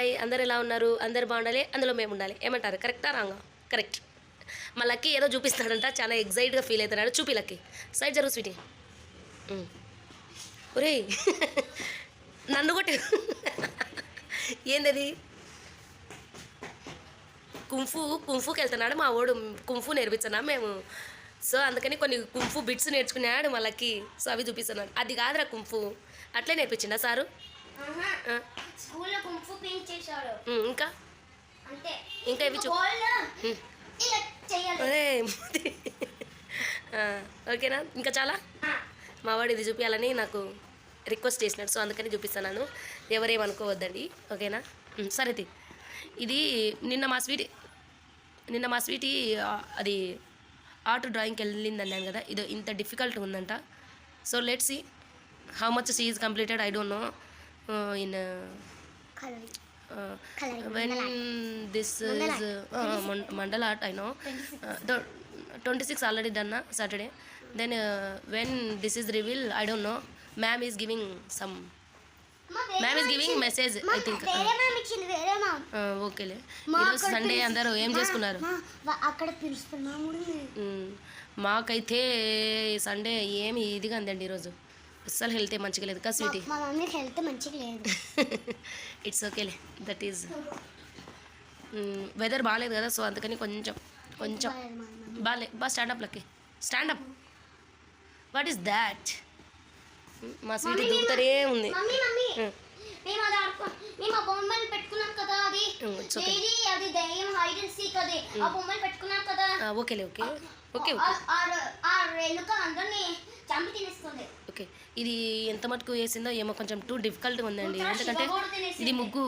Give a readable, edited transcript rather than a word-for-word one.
Hi అందరు ఎలా ఉన్నారు? అందరు బాగుండాలి, అందులో మేము ఉండాలి. ఏమంటారు? కరెక్టా రాంగా? కరెక్ట్. మా లక్కీ ఏదో చూపిస్తాడంట, చాలా ఎగ్జైట్గా ఫీల్ అవుతున్నాడు. చూపి లక్కీ, సైడ్ జరుగు స్వీటీ. ఒరే నన్ను కొట్టి ఏందది? కుంఫుకి వెళ్తున్నాడు మా వాడు. కుంఫు నేర్పించనా మేము. సో అందుకని కొన్ని కుంఫు బిట్స్ నేర్చుకున్నాడు మా లక్కీ. సో అవి చూపిస్తున్నాడు. అది కాదురా కుంఫు, అట్లే నేర్పించిండా సారు? ఇంకా ఇంకా ఇవి ఓకేనా? ఇంకా చాలా మా వాడు ఇది చూపించాలని నాకు రిక్వెస్ట్ చేసినాడు. సో అందుకని చూపిస్తున్నాను, ఎవరేమనుకోవద్దండి. ఓకేనా? సరే ఇది నిన్న మా స్వీటీ అది ఆర్ట్ డ్రాయింగ్కి వెళ్ళింది అన్నాను కదా, ఇది ఇంత డిఫికల్ట్ ఉందంట. So let's see how much she is completed. I don't know in when this is mandala art I know. The 26 already done na Saturday. Then when this is reveal I don't know. Ma'am is giving message I think. ఓకేలే. ఈరోజు Sunday అందరూ ఏం చేసుకున్నారు? మాకైతే Sunday ఏమి ఇదిగా అందండి ఈరోజు. అస్సలు హెల్త్ మంచిగా లేదు కదా స్వీటీ? మా మమ్మీ హెల్త్ మంచిగా లేదు. ఇట్స్ ఓకేలే, దట్ ఈజ్ వెదర్ బాగాలేదు కదా, సో అందుకని కొంచెం బాగా stand up lucky stand up. What is that? మా స్వీటీ దూకుతారే ఉంది. ఓకేలే ఓకే ఓకే ఓకే. ఇది ఎంత మటుకు వేసిందో ఏమో కొంచెం టూ డిఫికల్ట్గా ఉందండి, ఎందుకంటే ఇది ముగ్గు